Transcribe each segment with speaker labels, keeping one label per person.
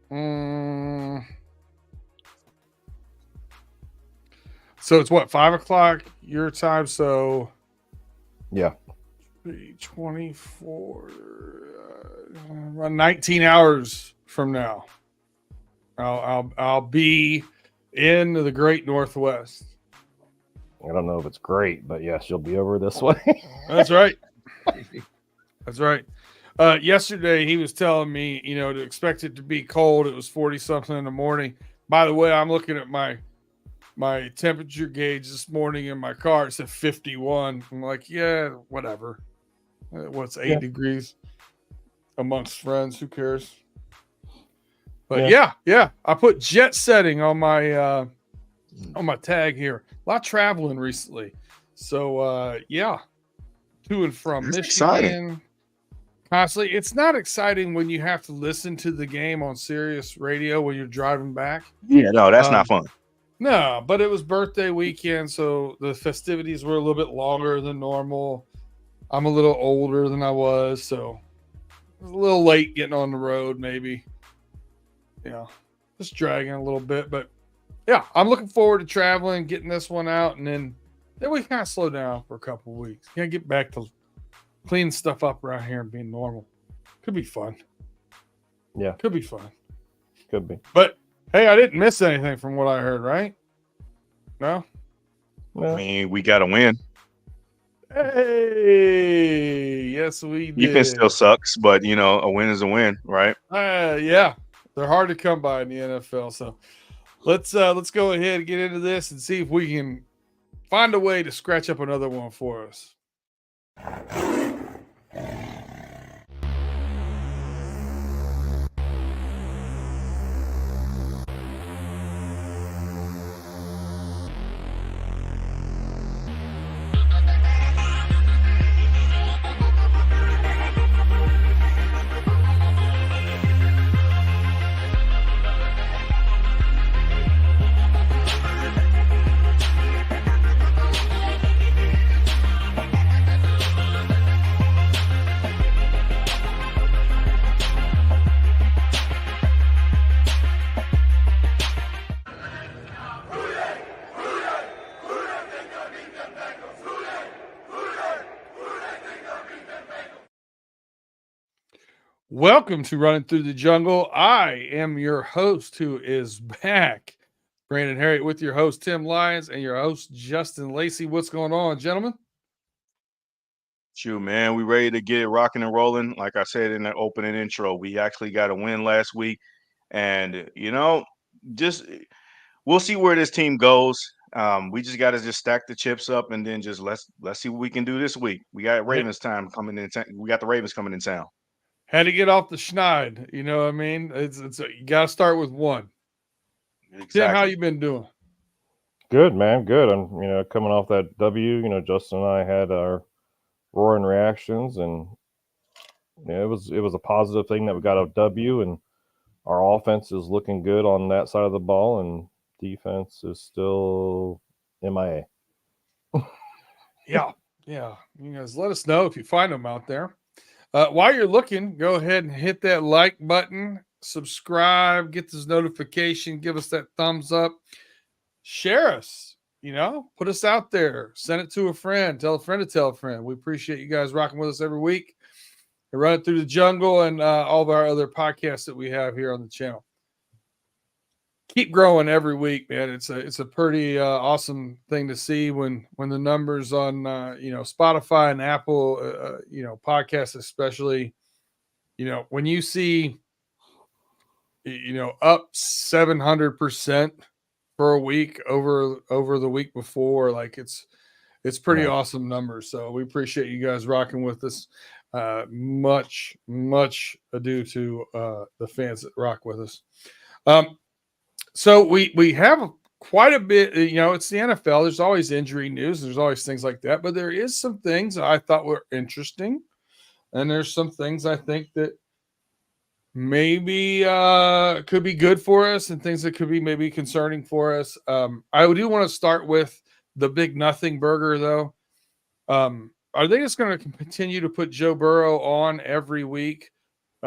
Speaker 1: So it's what, 5:00 your time? So
Speaker 2: Yeah.
Speaker 1: 24, around 19 hours from now, I'll be in the Great Northwest.
Speaker 2: I don't know if it's great, but yes, you'll be over this way.
Speaker 1: That's right. That's right. Yesterday he was telling me, to expect it to be cold. It was 40 something in the morning. By the way, I'm looking at my temperature gauge this morning in my car. It said 51. I'm like, yeah, whatever. What's 8 degrees amongst friends? Who cares? But yeah. I put jet setting on my tag here. A lot of traveling recently. So to and from
Speaker 3: That's
Speaker 1: Michigan.
Speaker 3: exciting.
Speaker 1: Constantly. It's not exciting when you have to listen to the game on Sirius radio when you're driving back.
Speaker 3: Yeah, no, that's not fun.
Speaker 1: No, but it was birthday weekend, so the festivities were a little bit longer than normal. I'm a little older than I was, so it was a little late getting on the road, maybe. Just dragging a little bit. But yeah, I'm looking forward to traveling, getting this one out, and then we kind of slow down for a couple of weeks. Get back to cleaning stuff up around here and being normal. Could be fun.
Speaker 2: Yeah.
Speaker 1: Could be fun.
Speaker 2: Could be.
Speaker 1: But hey, I didn't miss anything from what I heard, right? No?
Speaker 3: I mean, we got to win.
Speaker 1: Hey, yes, we did.
Speaker 3: Defense still sucks, but, a win is a win, right?
Speaker 1: Yeah. They're hard to come by in the NFL. So let's go ahead and get into this and see if we can find a way to scratch up another one for us. Welcome to Running Through the Jungle. I am your host who is back, Brandon Herriott, with your host, Tim Lyons, and your host, Justin Lacey. What's going on, gentlemen?
Speaker 3: Shoot, man, we ready to get it rocking and rolling. Like I said in the opening intro, we actually got a win last week. And, just we'll see where this team goes. We just got to just stack the chips up and then just let's see what we can do this week. We got Ravens time coming in. We got the Ravens coming in town.
Speaker 1: Had to get off the schneid. You know what I mean? It's you got to start with one.
Speaker 3: Exactly.
Speaker 1: Tim, how you been doing?
Speaker 2: Good, man. Good. I'm, coming off that W. Justin and I had our roaring reactions, and it was a positive thing that we got a W, and our offense is looking good on that side of the ball, and defense is still MIA.
Speaker 1: Yeah. You guys let us know if you find them out there. While you're looking, go ahead and hit that like button, subscribe, get this notification, give us that thumbs up, share us, put us out there, send it to a friend, tell a friend to tell a friend. We appreciate you guys rocking with us every week. We run it through the jungle and all of our other podcasts that we have here on the channel. Keep growing every week, man. It's a pretty awesome thing to see when the numbers on Spotify and Apple podcasts especially, when you see up 700% for a week over the week before, like it's pretty awesome numbers. So we appreciate you guys rocking with us. Much ado to the fans that rock with us. So we have quite a bit, it's the NFL. There's always injury news. There's always things like that. But there is some things I thought were interesting. And there's some things I think that maybe could be good for us and things that could be maybe concerning for us. I do want to start with the big nothing burger, though. Are they just going to continue to put Joe Burrow on every week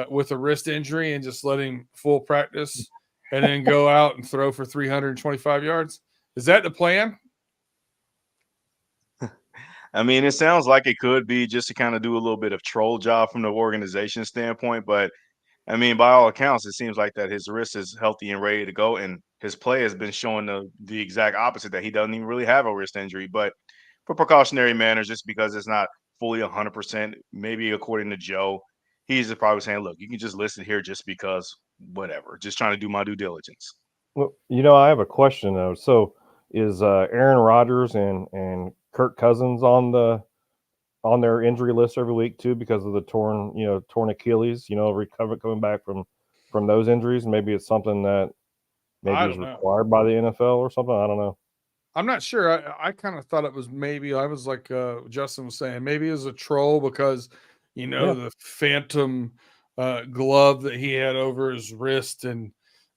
Speaker 1: with a wrist injury and just let him full practice and then go out and throw for 325 yards? Is that the plan?
Speaker 3: I mean, it sounds like it could be just to kind of do a little bit of troll job from the organization standpoint, but I mean, by all accounts, it seems like that his wrist is healthy and ready to go, and his play has been showing the exact opposite, that he doesn't even really have a wrist injury. But for precautionary manners, just because it's not fully 100%, maybe according to Joe, he's just probably saying, "Look, you can just list it here just because, whatever. Just trying to do my due diligence."
Speaker 2: Well, I have a question though. So is Aaron Rodgers and Kirk Cousins on their injury list every week too because of the torn Achilles? Coming back from those injuries. Maybe it's something that maybe is required by the NFL or something. I don't know.
Speaker 1: I'm not sure. I kind of thought it was maybe, I was like Justin was saying, maybe it was a troll because, the phantom glove that he had over his wrist, and,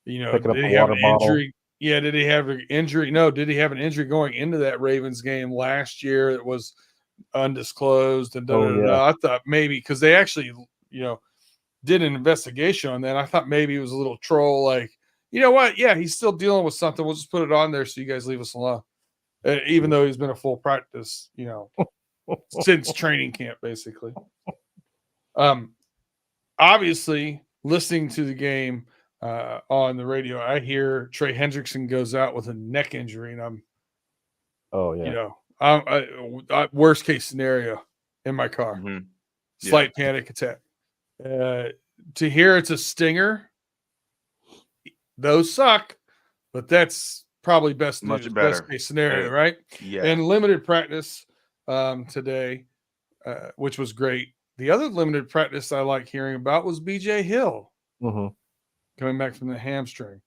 Speaker 2: Picking up
Speaker 1: did
Speaker 2: the
Speaker 1: he have
Speaker 2: water
Speaker 1: an
Speaker 2: bottle.
Speaker 1: injury? Yeah, did he have an injury? No, did he have an injury going into that Ravens game last year that was undisclosed? And I thought maybe because they actually, did an investigation on that. I thought maybe it was a little troll, like, you know what? Yeah, he's still dealing with something. We'll just put it on there so you guys leave us alone. Even though he's been a full practice, since training camp, basically. Obviously, listening to the game on the radio, I hear Trey Hendrickson goes out with a neck injury, and I'm worst case scenario in my car.
Speaker 3: Mm-hmm.
Speaker 1: Slight panic attack. To hear it's a stinger, those suck, but that's probably best news, best case scenario, right?
Speaker 3: Yeah.
Speaker 1: And limited practice today, which was great. The other limited practice I like hearing about was BJ Hill coming back from the hamstring.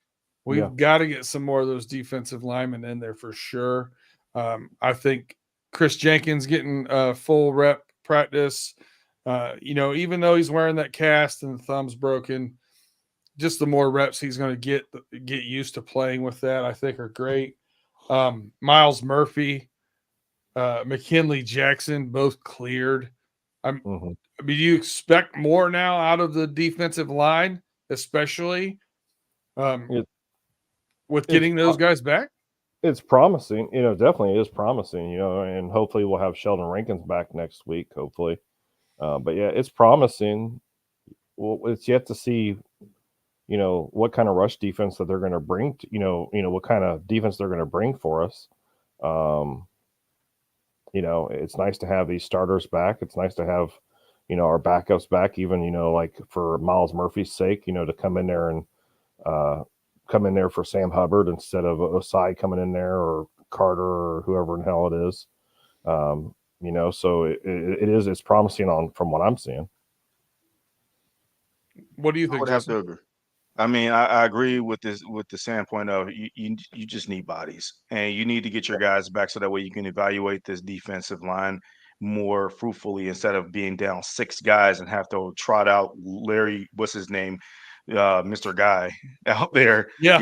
Speaker 1: We've got to get some more of those defensive linemen in there for sure. I think Chris Jenkins getting full rep practice. Even though he's wearing that cast and the thumb's broken, just the more reps he's going to get used to playing with that, I think, are great. Miles Murphy, McKinley Jackson, both cleared. Do you expect more now out of the defensive line, especially with getting those guys back?
Speaker 2: It's promising, definitely is promising, and hopefully we'll have Sheldon Rankins back next week, hopefully. But yeah, it's promising. Well, it's yet to see, what kind of rush defense that they're going to bring, what kind of defense they're going to bring for us. It's nice to have these starters back. It's nice to have, our backups back, even, like for Miles Murphy's sake, to come in there and come in there for Sam Hubbard instead of Osai coming in there, or Carter, or whoever in hell it is. So it's promising from what I'm seeing.
Speaker 1: What do you think?
Speaker 3: I would have to agree. I mean, I agree with the standpoint of you just need bodies, and you need to get your guys back so that way you can evaluate this defensive line more fruitfully instead of being down 6 guys and have to trot out Larry, what's his name, Mr. Guy out there.
Speaker 1: Yeah.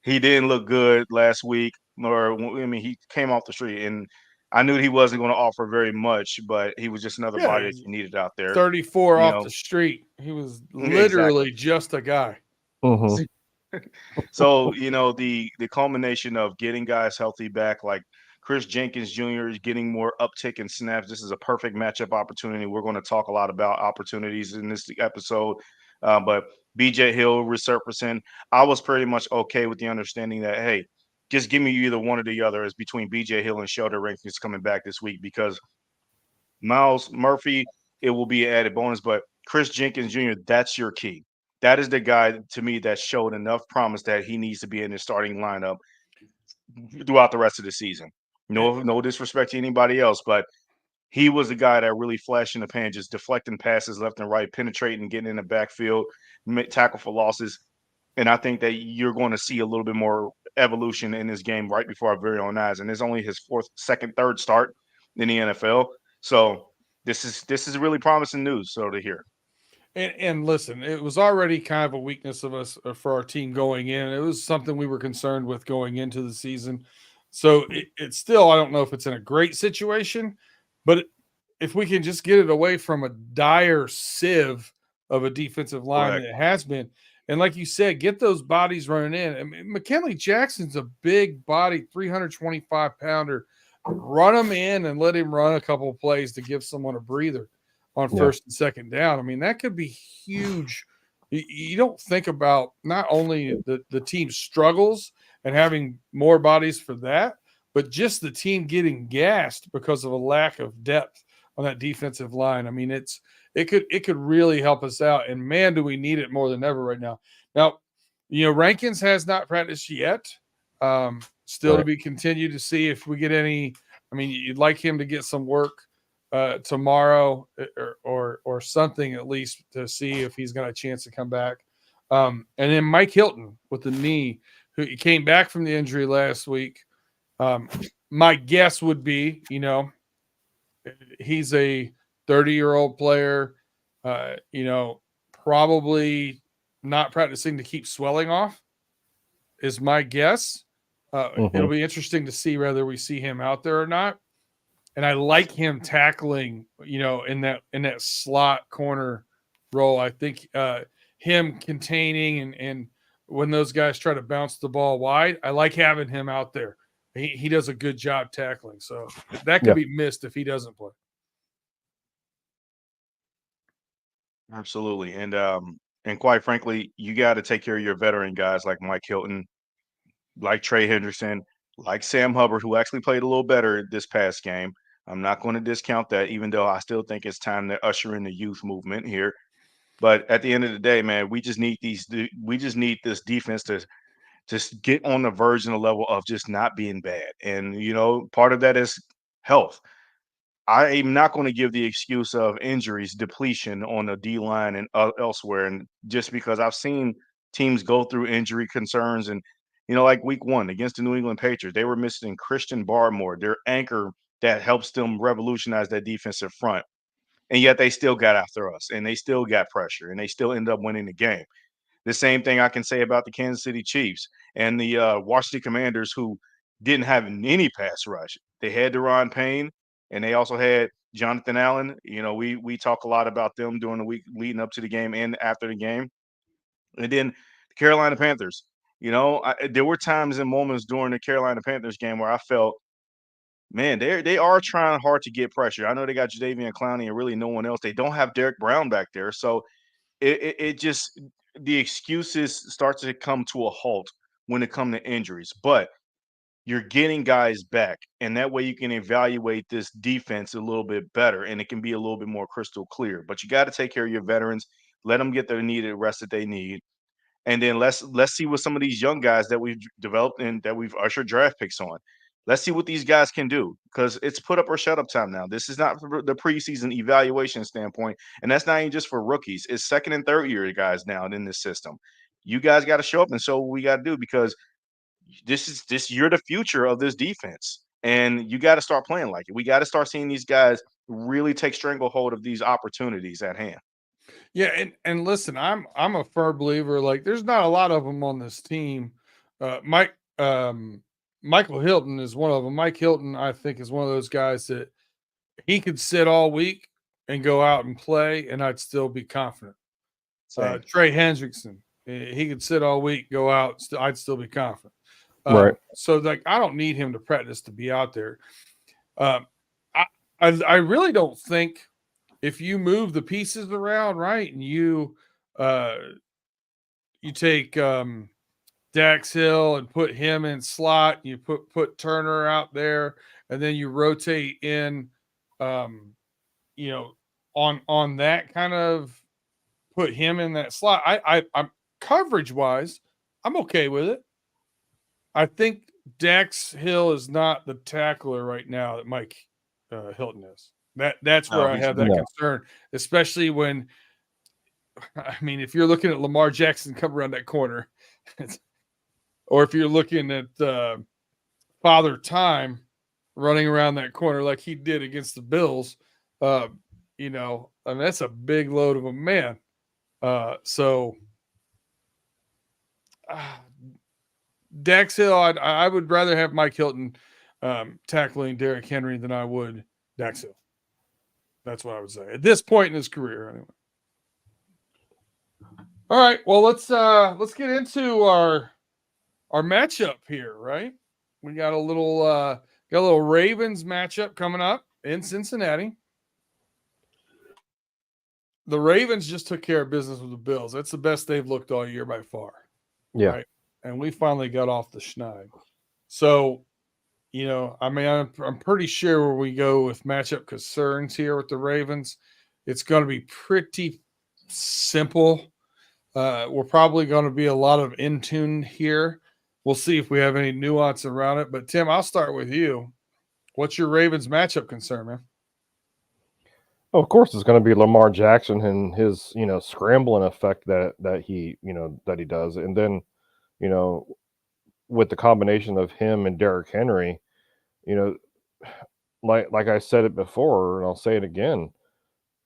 Speaker 3: He didn't look good last week, he came off the street, and I knew he wasn't going to offer very much, but he was just another body that you needed out there.
Speaker 1: 34 off the street. He was literally just a guy.
Speaker 3: So, the culmination of getting guys healthy back, like Chris Jenkins Jr. is getting more uptick in snaps. This is a perfect matchup opportunity. We're going to talk a lot about opportunities in this episode. But BJ Hill resurfacing, I was pretty much okay with the understanding that, hey, just give me either one or the other as between BJ Hill and Sheldon Rankins coming back this week, because Miles Murphy, it will be an added bonus, but Chris Jenkins Jr., that's your key. That is the guy, to me, that showed enough promise that he needs to be in the starting lineup throughout the rest of the season. No disrespect to anybody else, but he was the guy that really flashed in the pan, just deflecting passes left and right, penetrating, getting in the backfield, tackle for losses. And I think that you're going to see a little bit more evolution in this game right before our very own eyes. And it's only his third start in the NFL. So this is really promising news. So to hear.
Speaker 1: And listen, it was already kind of a weakness of us for our team going in. It was something we were concerned with going into the season. So it's still, I don't know if it's in a great situation, but if we can just get it away from a dire sieve of a defensive line
Speaker 3: Correct.
Speaker 1: than it has been. And like you said, get those bodies running in. I mean, McKinley Jackson's a big body, 325 pounder. Run him in and let him run a couple of plays to give someone a breather on first and second down. I mean, that could be huge. You don't think about not only the team struggles and having more bodies for that, but just the team getting gassed because of a lack of depth on that defensive line. I mean, it could really help us out. And man, do we need it more than ever right now. Now, Rankins has not practiced yet. Still to be continued to see if we get any. I mean, you'd like him to get some work tomorrow or something at least to see if he's got a chance to come back. And then Mike Hilton with the knee, who came back from the injury last week. My guess would be, he's a 30-year-old player, probably not practicing to keep swelling off is my guess. It'll be interesting to see whether we see him out there or not. And I like him tackling, in that slot corner role. I think him containing and when those guys try to bounce the ball wide, I like having him out there. He does a good job tackling. So that could be missed if he doesn't play.
Speaker 3: Absolutely. And quite frankly, you got to take care of your veteran guys like Mike Hilton, like Trey Hendrickson, like Sam Hubbard, who actually played a little better this past game. I'm not going to discount that, even though I still think it's time to usher in the youth movement here. But at the end of the day, man, we just need this defense to just get on the verge and the level of just not being bad. And part of that is health. I am not going to give the excuse of injuries, depletion on the D line and elsewhere. And just because I've seen teams go through injury concerns, and like Week 1 against the New England Patriots, they were missing Christian Barmore, their anchor that helps them revolutionize that defensive front, and yet they still got after us, and they still got pressure, and they still end up winning the game. The same thing I can say about the Kansas City Chiefs and the Washington Commanders, who didn't have any pass rush. They had Deron Payne, and they also had Jonathan Allen. We talk a lot about them during the week leading up to the game and after the game. And then the Carolina Panthers. There were times and moments during the Carolina Panthers game where I felt, man, they are trying hard to get pressure. I know they got Jadeveon Clowney and really no one else. They don't have Derek Brown back there, so it just the excuses start to come to a halt when it comes to injuries. But you're getting guys back, and that way you can evaluate this defense a little bit better, and it can be a little bit more crystal clear. But you got to take care of your veterans, let them get their needed rest that they need, and then let's see what some of these young guys that we've developed and that we've ushered draft picks on. Let's see what these guys can do, because it's put up or shut up time now. This is not the preseason evaluation standpoint, and that's not even just for rookies. It's second and third year guys now in this system. You guys got to show up and show what we got to do, because you're the future of this defense, and you got to start playing like it. We got to start seeing these guys really take stranglehold of these opportunities at hand.
Speaker 1: Yeah, and listen, I'm a firm believer. Like, there's not a lot of them on this team. Michael Hilton is one of them. Mike Hilton, I think, is one of those guys that he could sit all week and go out and play, and I'd still be confident. Trey Hendrickson, he could sit all week, go out, I'd still be confident.
Speaker 2: Right.
Speaker 1: So, like, I don't need him to practice to be out there. I really don't think if you move the pieces around, right, and you take Dax Hill and put him in slot, you put Turner out there, and then you rotate in, on that kind of put him in that slot. I'm coverage wise, I'm okay with it. I think Dax Hill is not the tackler right now that Mike Hilton is. That's where I have that concern, especially when, I mean, if you're looking at Lamar Jackson come around that corner, or if you're looking at Father Time running around that corner like he did against the Bills, I mean, that's a big load of a man. Dax Hill, I would rather have Mike Hilton tackling Derrick Henry than I would Dax Hill. That's what I would say at this point in his career, anyway. All right. Well, let's get into our matchup here, right? We got a little Ravens matchup coming up in Cincinnati. The Ravens just took care of business with the Bills. That's the best they've looked all year by far.
Speaker 2: Yeah.
Speaker 1: Right. And we finally got off the schneid. So, I mean, I'm pretty sure where we go with matchup concerns here with the Ravens, it's going to be pretty simple. We're probably going to be a lot of in tune here. We'll see if we have any nuance around it. But Tim, I'll start with you. What's your Ravens matchup concern, man?
Speaker 2: Of course, it's going to be Lamar Jackson and his, scrambling effect that he does, and then, you know, with the combination of him and Derrick Henry, you know, like I said it before, and I'll say it again,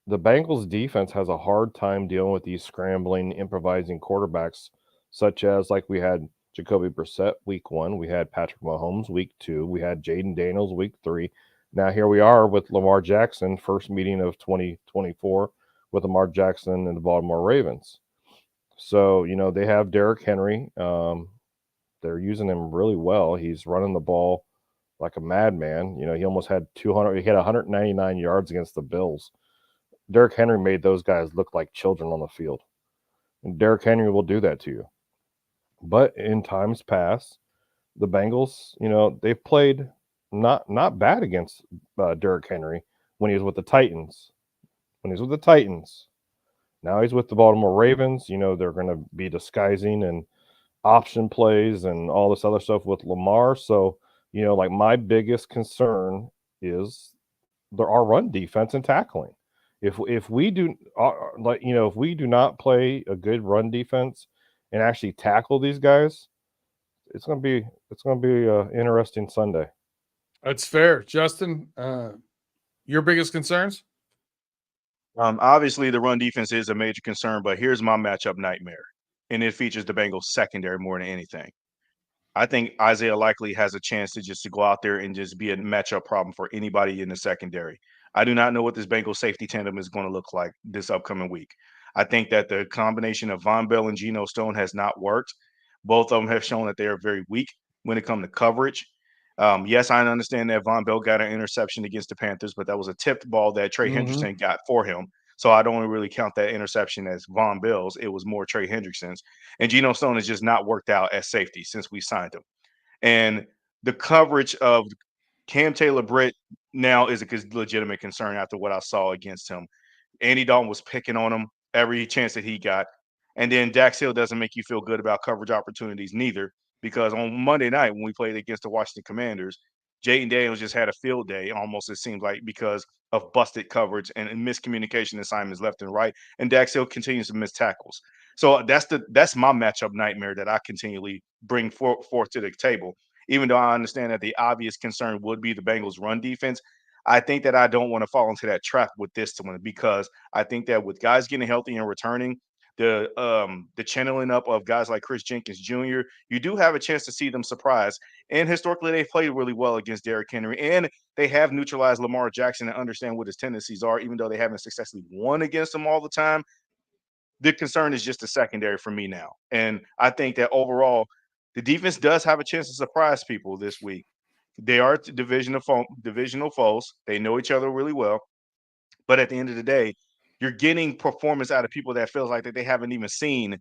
Speaker 2: the Bengals defense has a hard time dealing with these scrambling, improvising quarterbacks, such as like we had Jacoby Brissett week 1, we had Patrick Mahomes week 2, we had Jaden Daniels week 3. Now here we are with Lamar Jackson, first meeting of 2024 with Lamar Jackson and the Baltimore Ravens. So, they have Derrick Henry. They're using him really well. He's running the ball like a madman. He almost had 200. He had 199 yards against the Bills. Derrick Henry made those guys look like children on the field. And Derrick Henry will do that to you. But in times past, the Bengals, they've played not bad against Derrick Henry when he was with the Titans. Now he's with the Baltimore Ravens. They're going to be disguising and option plays and all this other stuff with Lamar. So, like my biggest concern is our run defense and tackling. If we do if we do not play a good run defense and actually tackle these guys, it's gonna be an interesting Sunday.
Speaker 1: That's fair, Justin. Your biggest concerns?
Speaker 3: Obviously, the run defense is a major concern, but here's my matchup nightmare, and it features the Bengals secondary more than anything. I think Isaiah Likely has a chance to go out there and just be a matchup problem for anybody in the secondary. I do not know what this Bengals safety tandem is going to look like this upcoming week. I think that the combination of Von Bell and Geno Stone has not worked. Both of them have shown that they are very weak when it comes to coverage. Yes, I understand that Von Bell got an interception against the Panthers, but that was a tipped ball that Trey Hendrickson got for him. So I don't really count that interception as Von Bell's. It was more Trey Hendrickson's. And Geno Stone has just not worked out as safety since we signed him. And the coverage of Cam Taylor-Britt now is a legitimate concern after what I saw against him. Andy Dalton was picking on him every chance that he got. And then Dax Hill doesn't make you feel good about coverage opportunities neither, because on Monday night when we played against the Washington Commanders, Jaden Daniels just had a field day almost, it seems like, because of busted coverage and miscommunication assignments left and right. And Dax Hill continues to miss tackles. So that's my matchup nightmare that I continually bring forth to the table. Even though I understand that the obvious concern would be the Bengals' run defense, I think that I don't want to fall into that trap with this one, because I think that with guys getting healthy and returning, the channeling up of guys like Chris Jenkins Jr., you do have a chance to see them surprise. And historically, they've played really well against Derrick Henry, and they have neutralized Lamar Jackson and understand what his tendencies are, even though they haven't successfully won against him all the time. The concern is just the secondary for me now. And I think that overall, the defense does have a chance to surprise people this week. They are divisional foes. They know each other really well. But at the end of the day, you're getting performance out of people that feels like that they haven't even seen,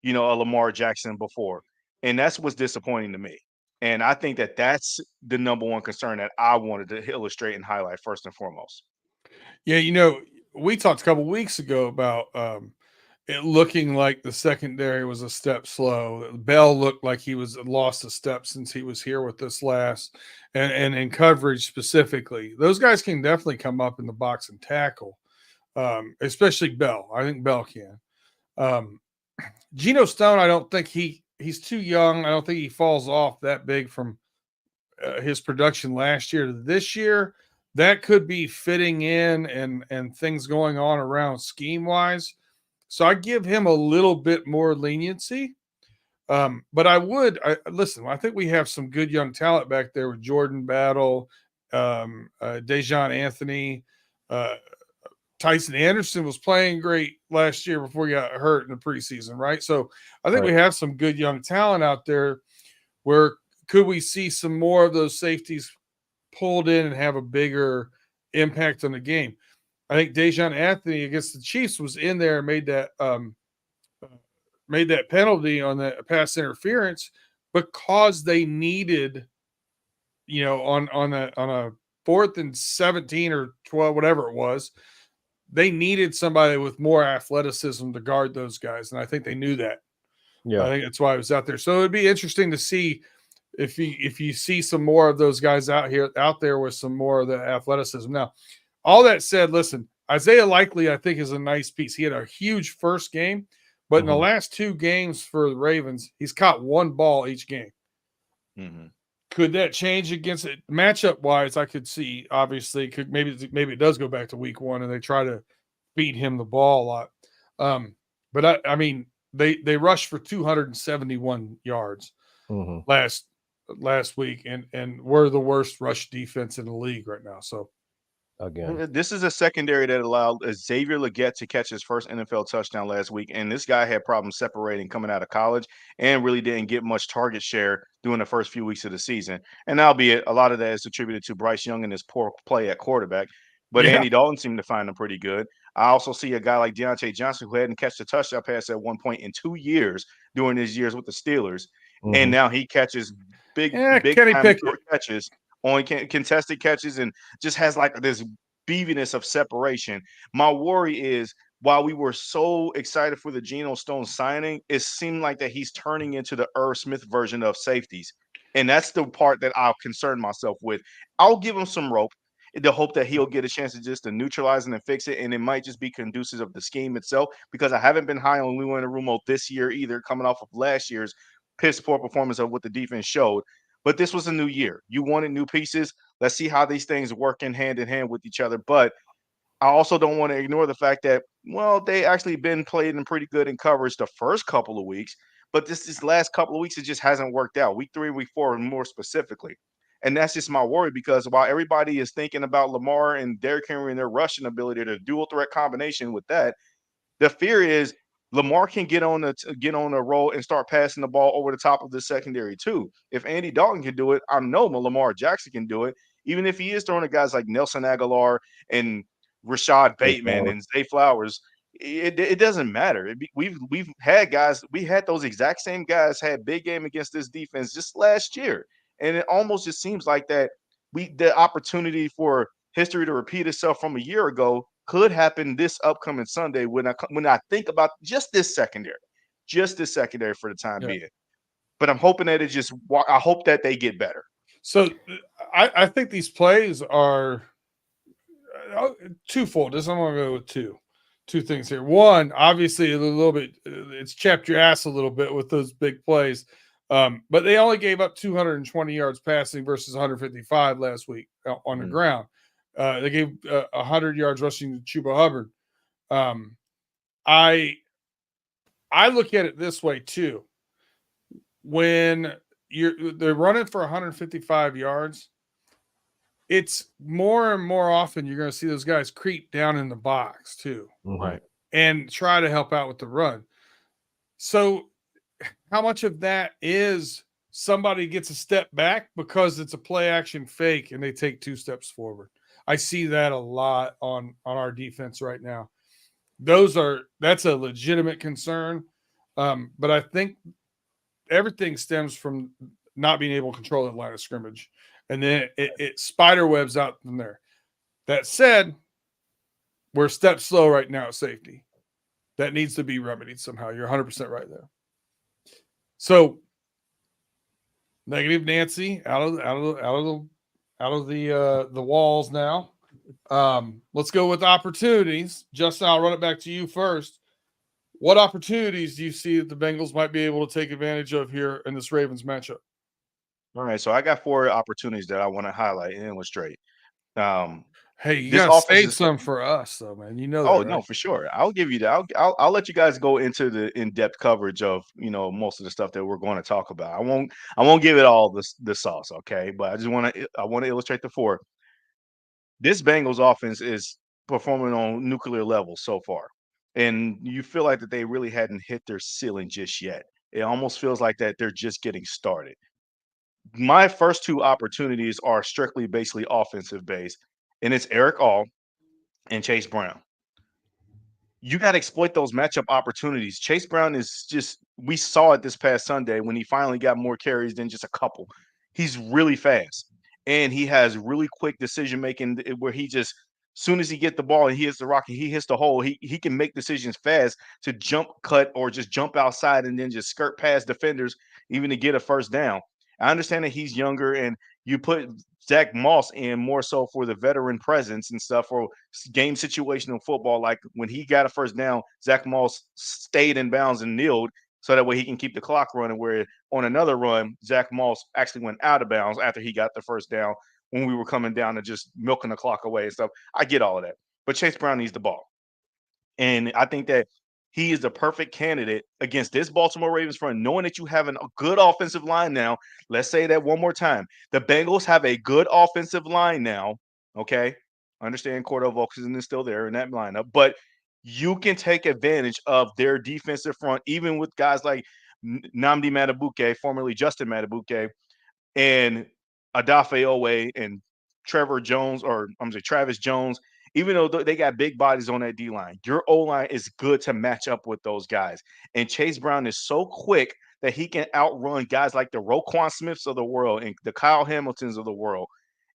Speaker 3: a Lamar Jackson before. And that's what's disappointing to me. And I think that that's the number one concern that I wanted to illustrate and highlight first and foremost.
Speaker 1: Yeah, we talked a couple weeks ago about it looking like the secondary was a step slow. Bell looked like he was lost a step since he was here with us last, and in coverage specifically, those guys can definitely come up in the box and tackle, especially Bell. I think Bell can. Geno Stone, I don't think he's too young. I don't think he falls off that big from his production last year to this year. That could be fitting in and things going on around scheme wise. So I give him a little bit more leniency. But listen, I think we have some good young talent back there with Jordan Battle, Dejon Anthony, Tyson Anderson was playing great last year before he got hurt in the preseason, right? So I think we have some good young talent out there. Where could we see some more of those safeties pulled in and have a bigger impact on the game? I think Dejon Anthony against the Chiefs was in there and made that penalty on that pass interference because they needed, on a 4th and 17 or 12, whatever it was, they needed somebody with more athleticism to guard those guys, and I think they knew that.
Speaker 2: Yeah,
Speaker 1: I think that's why I was out there. So it'd be interesting to see if you see some more of those guys out there with some more of the athleticism. Now, all that said, listen, Isaiah Likely, I think, is a nice piece. He had a huge first game, but in the last 2 games for the Ravens, he's caught 1 ball each game.
Speaker 3: Mm-hmm.
Speaker 1: Could that change against it? Matchup wise, I could see, obviously, maybe it does go back to week 1 and they try to feed him the ball a lot. But I mean, they rushed for 271 yards last week, and we're the worst rush defense in the league right now. So
Speaker 2: again,
Speaker 3: this is a secondary that allowed Xavier Legette to catch his first NFL touchdown last week, and this guy had problems separating coming out of college and really didn't get much target share during the first few weeks of the season. And albeit a lot of that is attributed to Bryce Young and his poor play at quarterback, but Andy Dalton seemed to find him pretty good. I also see a guy like Deontay Johnson who hadn't catched a touchdown pass at one point in 2 years during his years with the Steelers, and now he catches big time catches on contested catches and just has like this beeviness of separation. My worry is while we were so excited for the Geno Stone signing, it seemed like that he's turning into the Irv Smith version of safeties. And that's the part that I'll concern myself with. I'll give him some rope in the hope that he'll get a chance to just to neutralize and fix it. And it might just be conducive of the scheme itself, because I haven't been high on Lou Anarumo this year either, coming off of last year's piss poor performance of what the defense showed. But this was a new year. You wanted new pieces. Let's see how these things work in hand with each other. But I also don't want to ignore the fact that, well, they actually been played in pretty good in coverage the first couple of weeks. But this last couple of weeks, it just hasn't worked out. Week 3, week 4, more specifically. And that's just my worry, because while everybody is thinking about Lamar and Derrick Henry and their rushing ability to dual threat combination with that, the fear is Lamar can get on a roll and start passing the ball over the top of the secondary too. If Andy Dalton can do it, I know Lamar Jackson can do it. Even if he is throwing to guys like Nelson Aguilar and Rashad Bateman and Zay Flowers, it doesn't matter. We've had guys, we had those exact same guys had big game against this defense just last year, and it almost just seems like that the opportunity for history to repeat itself from a year ago could happen this upcoming Sunday when I think about just this secondary for the time being. But I'm hoping that I hope that they get better.
Speaker 1: So I think these plays are twofold. I'm going to go with two things here. One, obviously a little bit, it's chapped your ass a little bit with those big plays. But they only gave up 220 yards passing versus 155 last week on the ground. They gave 100 yards rushing to Chuba Hubbard. I look at it this way too. When they're running for 155 yards, it's more and more often you're going to see those guys creep down in the box too,
Speaker 3: right,
Speaker 1: and try to help out with the run. So, how much of that is somebody gets a step back because it's a play action fake and they take 2 steps forward? I see that a lot on our defense right now. That's a legitimate concern. But I think everything stems from not being able to control that line of scrimmage. And then it spider webs out from there. That said, we're a step slow right now at safety. That needs to be remedied somehow. You're 100% right there. So, negative Nancy out of the walls now. Let's go with opportunities. Justin, I'll run it back to you first. What opportunities do you see that the Bengals might be able to take advantage of here in this Ravens matchup?
Speaker 3: All right, so I got 4 opportunities that I want to highlight and illustrate.
Speaker 1: Hey, you got to save some for us, though, man. You know that, right?
Speaker 3: No, for sure. I'll give you that. I'll let you guys go into the in-depth coverage of most of the stuff that we're going to talk about. I won't give it all the sauce, okay? But I want to illustrate the 4. This Bengals offense is performing on nuclear levels so far. And you feel like that they really hadn't hit their ceiling just yet. It almost feels like that they're just getting started. My first two opportunities are strictly basically offensive based, and it's Eric All and Chase Brown. You got to exploit those matchup opportunities. Chase Brown is just, we saw it this past Sunday when he finally got more carries than just a couple. He's really fast and he has really quick decision making where he just, soon as he get the ball and he hits the rock and he hits the hole, he can make decisions fast to jump cut or just jump outside and then just skirt past defenders even to get a first down. I understand that he's younger and you put Zach Moss in more so for the veteran presence and stuff, or game situational football. Like when he got a first down, Zach Moss stayed in bounds and kneeled so that way he can keep the clock running. Where on another run, Zach Moss actually went out of bounds after he got the first down when we were coming down and just milking the clock away and stuff. I get all of that. But Chase Brown needs the ball. And I think that he is the perfect candidate against this Baltimore Ravens front, knowing that you have a good offensive line now. Let's say that one more time. The Bengals have a good offensive line now. Okay. I understand Cordell Volkerson is still there in that lineup, but you can take advantage of their defensive front, even with guys like Nnamdi Madubuike, formerly Justin Madubuike, and Adafe Owe and Trevor Jones, or I'm sorry, Travis Jones, even though they got big bodies on that D line, your O line is good to match up with those guys. And Chase Brown is so quick that he can outrun guys like the Roquan Smiths of the world and the Kyle Hamiltons of the world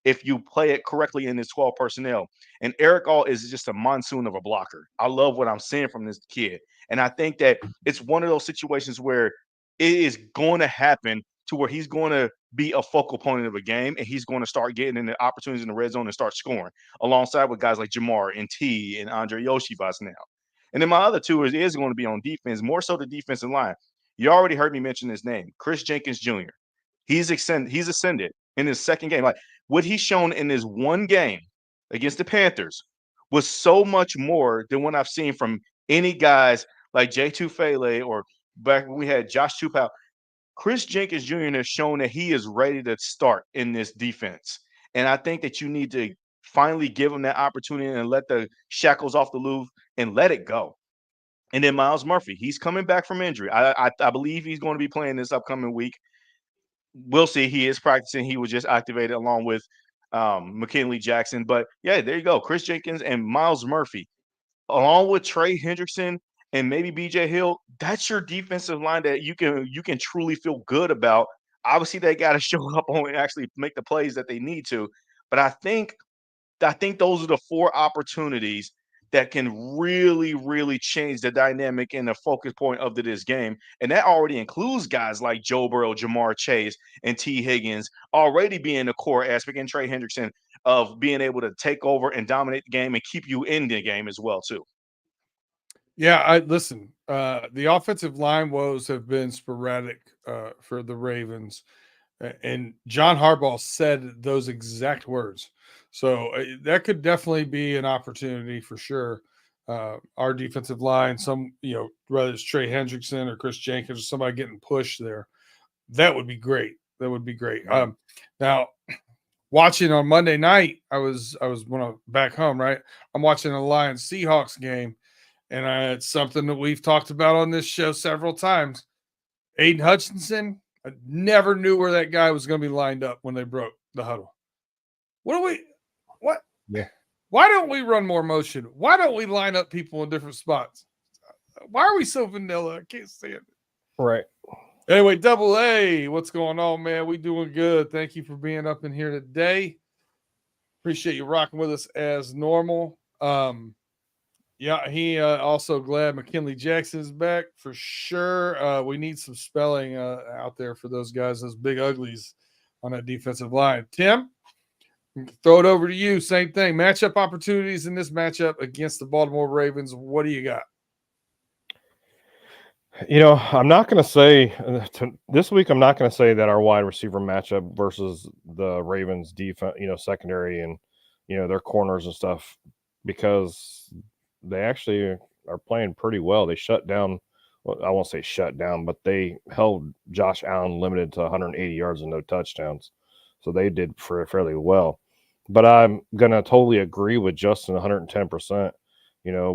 Speaker 3: if you play it correctly in his 12 personnel. And Eric All is just a monsoon of a blocker. I love what I'm seeing from this kid. And I think that it's one of those situations where it is going to happen to where he's going to be a focal point of a game and he's going to start getting in the opportunities in the red zone and start scoring alongside with guys like Jamar and T and Andre Yoshibas now. And then my other two is going to be on defense, more so the defensive line. You already heard me mention his name, Chris Jenkins Jr. He's ascended in his second game. Like what he's shown in his one game against the Panthers was so much more than what I've seen from any guys like J. Tufele or back when we had Josh Tupou. Chris Jenkins Jr. has shown that he is ready to start in this defense. And I think that you need to finally give him that opportunity and let the shackles off the loop and let it go. And then Miles Murphy, he's coming back from injury. I believe he's going to be playing this upcoming week. We'll see. He is practicing. He was just activated along with McKinley Jackson. But yeah, there you go. Chris Jenkins and Miles Murphy, along with Trey Hendrickson and maybe BJ Hill, that's your defensive line that you can truly feel good about. Obviously, they got to show up on and actually make the plays that they need to. But I think those are the four opportunities that can really, really change the dynamic and the focus point of this game. And that already includes guys like Joe Burrow, Jamar Chase, and T. Higgins already being the core aspect, and Trey Hendrickson of being able to take over and dominate the game and keep you in the game as well, too.
Speaker 1: Yeah, I listen. The offensive line woes have been sporadic for the Ravens, and John Harbaugh said those exact words. So that could definitely be an opportunity for sure. Our defensive line, whether it's Trey Hendrickson or Chris Jenkins or somebody getting pushed there, that would be great. That would be great.
Speaker 3: Right.
Speaker 1: Now, watching on Monday night, I was when I was back home. Right, I'm watching the Lions Seahawks game. And it's something that we've talked about on this show several times. Aiden Hutchinson, I never knew where that guy was going to be lined up when they broke the huddle. What?
Speaker 2: Yeah.
Speaker 1: Why don't we run more motion? Why don't we line up people in different spots? Why are we so vanilla? I can't stand it.
Speaker 2: Right.
Speaker 1: Anyway, Double A, what's going on, man? We doing good. Thank you for being up in here today. Appreciate you rocking with us as normal. Yeah, he also glad McKinley Jackson is back for sure. We need some spelling out there for those guys, those big uglies on that defensive line. Tim, throw it over to you. Same thing. Matchup opportunities in this matchup against the Baltimore Ravens. What do you got?
Speaker 2: I'm not going to say this week. I'm not going to say that our wide receiver matchup versus the Ravens defense, secondary and their corners and stuff, because they actually are playing pretty well. They shut down. Well, I won't say shut down, but they held Josh Allen limited to 180 yards and no touchdowns. So they did fairly well. But I'm gonna totally agree with Justin 110%.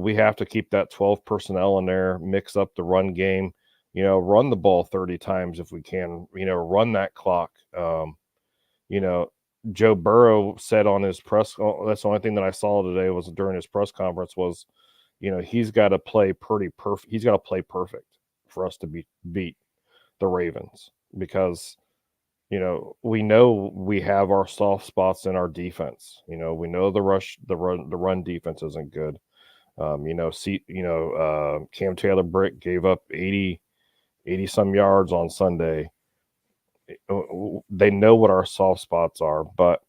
Speaker 2: We have to keep that 12 personnel in there, mix up the run game, run the ball 30 times if we can, run that clock. You know, Joe Burrow said on his that's the only thing that I saw today was during his press conference was, he's got to play pretty perfect. He's got to play perfect for us to beat the Ravens because we know we have our soft spots in our defense. We know the run defense isn't good. Cam Taylor Brick gave up 80 some yards on Sunday. They know what our soft spots are, but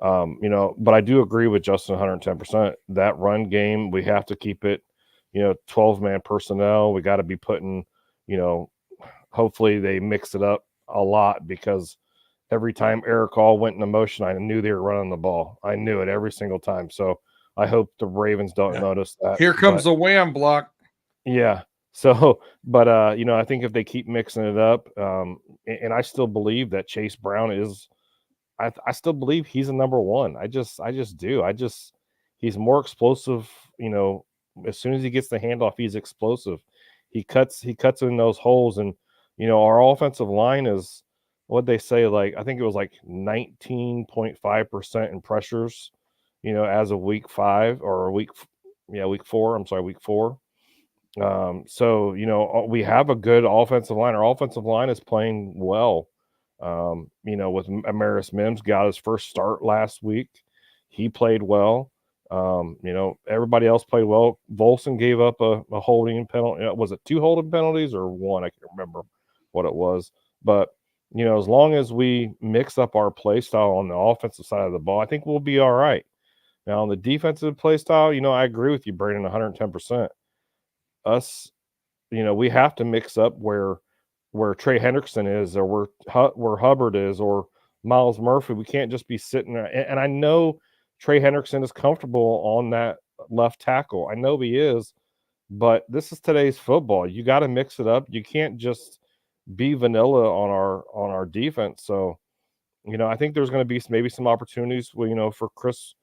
Speaker 2: but I do agree with Justin 110%. That run game, we have to keep it, 12-man personnel. We got to be putting, hopefully they mix it up a lot because every time Eric Hall went into motion, I knew they were running the ball. I knew it every single time. So I hope the Ravens don't notice that.
Speaker 1: Here comes the wham block.
Speaker 2: Yeah. So, but I think if they keep mixing it up, and I still believe that Chase Brown is, I still believe he's a number one. I just do. He's more explosive. As soon as he gets the handoff, he's explosive. He cuts in those holes, and our offensive line is what they say. Like I think it was like 19.5% in pressures. As of week 5 or week 4. I'm sorry, week 4. So we have a good offensive line. Our offensive line is playing well. With Amaris Mims got his first start last week. He played well. Everybody else played well. Volson gave up a holding penalty. Was it 2 holding penalties or 1? I can't remember what it was. But, as long as we mix up our play style on the offensive side of the ball, I think we'll be all right. Now, on the defensive play style, I agree with you, Brandon, 110%. Us, we have to mix up where Trey Hendrickson is, or where Hubbard is, or Miles Murphy. We can't just be sitting there. And I know Trey Hendrickson is comfortable on that left tackle. I know he is, but this is today's football. You got to mix it up. You can't just be vanilla on our defense. So, I think there's going to be maybe some opportunities, for Chris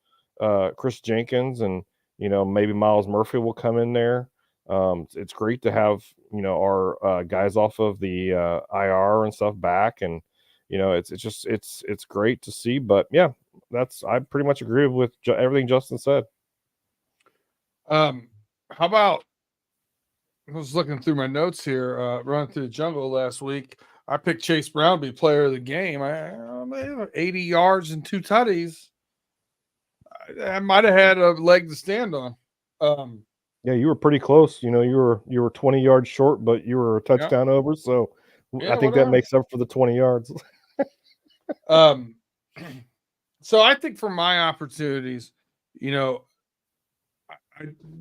Speaker 2: Jenkins, and maybe Miles Murphy will come in there. It's great to have our guys off of the IR and stuff back, and it's great to see. But yeah, I pretty much agree with everything Justin said.
Speaker 1: How about, I was looking through my notes here, running through the jungle last week. I picked Chase Brown to be player of the game. 80 yards and 2 tutties. I might have had a leg to stand on.
Speaker 2: Yeah, you were pretty close. You were 20 yards short, but you were a touchdown over. So I think that makes up for the 20 yards.
Speaker 1: So I think for my opportunities,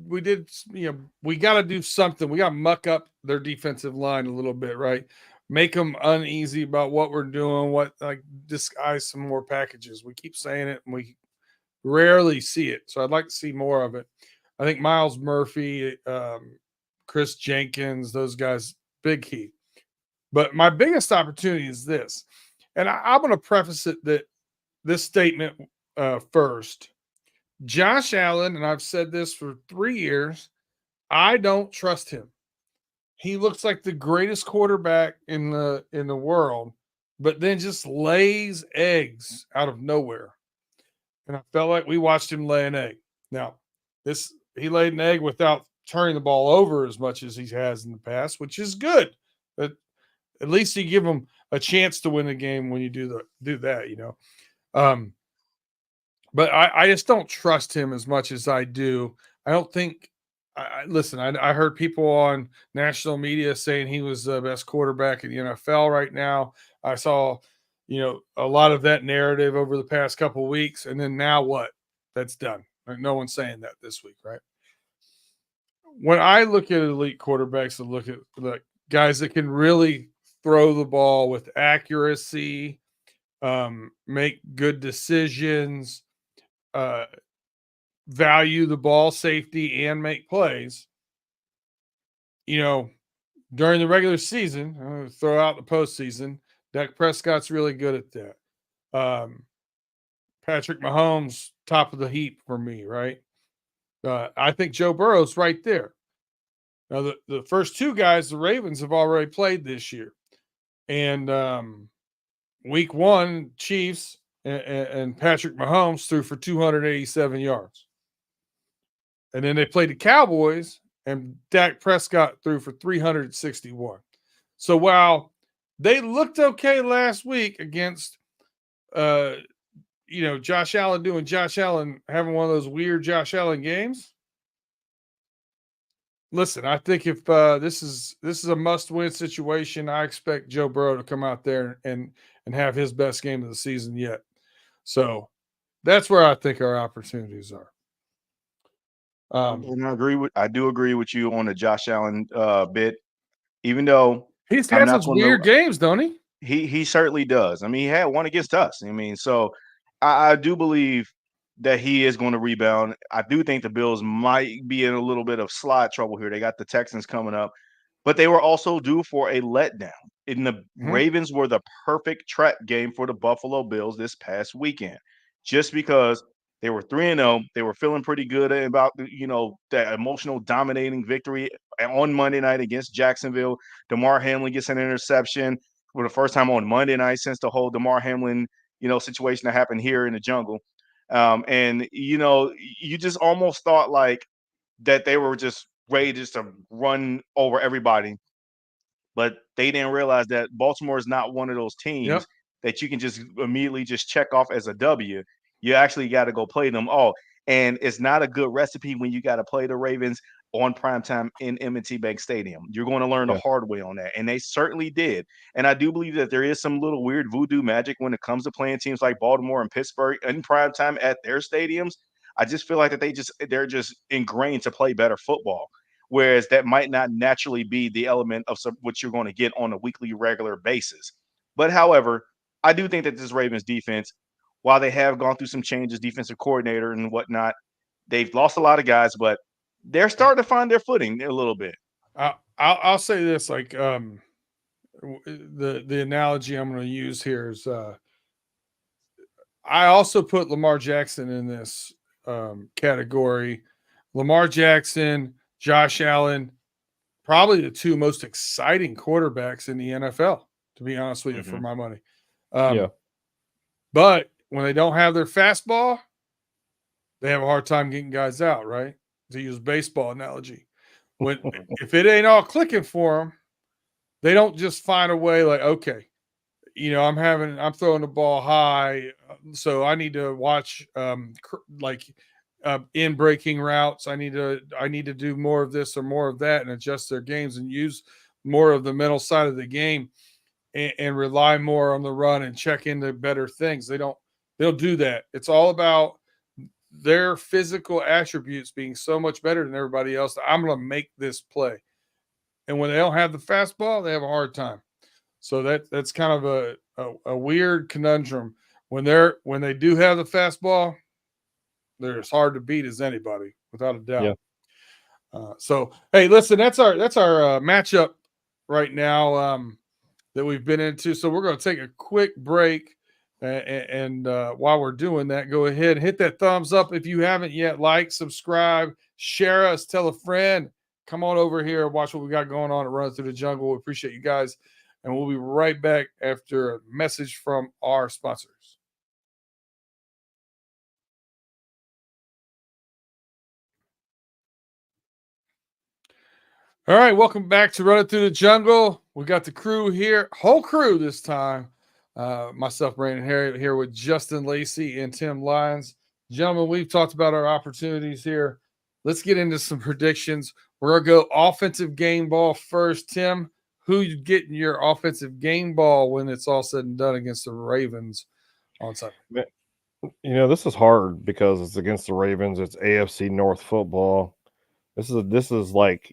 Speaker 1: we did, we got to do something. We got to muck up their defensive line a little bit, right? Make them uneasy about what we're doing, disguise some more packages. We keep saying it and we rarely see it. So I'd like to see more of it. I think Miles Murphy, Chris Jenkins, those guys, big key. But my biggest opportunity is this. And I'm going to preface this statement first. Josh Allen, and I've said this for 3 years, I don't trust him. He looks like the greatest quarterback in the world, but then just lays eggs out of nowhere. And I felt like we watched him lay an egg. Now, he laid an egg without turning the ball over as much as he has in the past, which is good. But at least you give him a chance to win the game when you do that. But I just don't trust him as much as I do. I don't think. Listen, I heard people on national media saying he was the best quarterback in the NFL right now. I saw, a lot of that narrative over the past couple of weeks, and then now what? That's done. Like, no one's saying that this week, right? When I look at elite quarterbacks, I look at the guys that can really throw the ball with accuracy, make good decisions, value the ball safety, and make plays. During the regular season, throw out the postseason, Dak Prescott's really good at that. Patrick Mahomes, top of the heap for me, right? I think Joe Burrow's right there. Now, the first two guys, the Ravens, have already played this year. And week one, Chiefs and Patrick Mahomes threw for 287 yards. And then they played the Cowboys, and Dak Prescott threw for 361. So while they looked okay last week against, Josh Allen doing Josh Allen, having one of those weird Josh Allen games. Listen, I think if this is a must-win situation, I expect Joe Burrow to come out there and have his best game of the season yet. So that's where I think our opportunities are.
Speaker 3: And I do agree with you on the Josh Allen bit, even though
Speaker 1: He's
Speaker 3: I'm
Speaker 1: had
Speaker 3: not
Speaker 1: those
Speaker 3: going to.
Speaker 1: weird games, don't he?
Speaker 3: He certainly does. I mean, he had one against us. I mean, so I do believe that he is going to rebound. I do think the Bills might be in a little bit of slot trouble here. They got the Texans coming up, but they were also due for a letdown. And the Ravens were the perfect trap game for the Buffalo Bills this past weekend, just because they were 3-0. They were feeling pretty good about that emotional dominating victory on Monday night against Jacksonville. DeMar Hamlin gets an interception for the first time on Monday night since the whole DeMar Hamlin situation that happened here in the jungle. And you just almost thought like that they were just ready just to run over everybody, but they didn't realize that Baltimore is not one of those teams that you can just immediately just check off as a W. You actually got to go play them all. And it's not a good recipe when you got to play the Ravens on primetime in M&T Bank Stadium. You're going to learn the hard way on that. And they certainly did. And I do believe that there is some little weird voodoo magic when it comes to playing teams like Baltimore and Pittsburgh in primetime at their stadiums. I just feel like that they're just ingrained to play better football. Whereas that might not naturally be the element of what you're going to get on a weekly regular basis. But however, I do think that this Ravens defense, while they have gone through some changes, defensive coordinator and whatnot, they've lost a lot of guys, but they're starting to find their footing a little bit.
Speaker 1: I'll say this, like the analogy I'm going to use here is I also put Lamar Jackson in this category. Lamar Jackson, Josh Allen, probably the two most exciting quarterbacks in the NFL, to be honest with you, for my money. But when they don't have their fastball, they have a hard time getting guys out, right? To use baseball analogy. If it ain't all clicking for them, they don't just find a way like, okay, I'm throwing the ball high, so I need to watch in breaking routes. I need to do more of this or more of that and adjust their games and use more of the mental side of the game and rely more on the run and check into better things. They'll do that. It's all about their physical attributes being so much better than everybody else. I'm going to make this play. And when they don't have the fastball, they have a hard time. So that's kind of a weird conundrum. When they do have the fastball, they're as hard to beat as anybody, without a doubt. So hey, listen, that's our matchup right now that we've been into. So we're going to take a quick break, and while we're doing that, go ahead and hit that thumbs up if you haven't yet. Like, subscribe, share us, tell a friend. Come on over here and watch what we got going on at Runnin Thru the Jungle. We appreciate you guys. And we'll be right back after a message from our sponsors. All right, welcome back to Runnin Thru the Jungle. We got the crew here, whole crew this time. Myself, Brandon Herriott, here with Justin, Lacey, and Tim Lyons. Gentlemen, we've talked about our opportunities here. Let's get into some predictions. We're going to go offensive game ball first. Tim, who you getting your offensive game ball when it's all said and done against the Ravens on Sunday?
Speaker 2: This is hard because it's against the Ravens. It's AFC North football. This is like,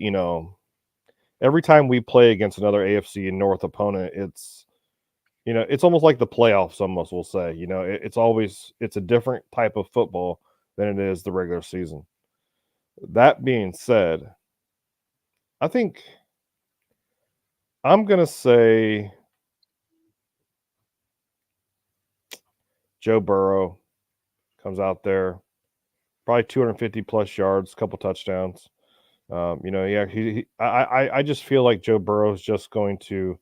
Speaker 2: every time we play against another AFC North opponent, it's almost like the playoffs, almost, we'll say. It's a different type of football than it is the regular season. That being said, I think I'm going to say Joe Burrow. comes out there, probably 250 plus yards, a couple touchdowns. I just feel like Joe Burrow is just going to,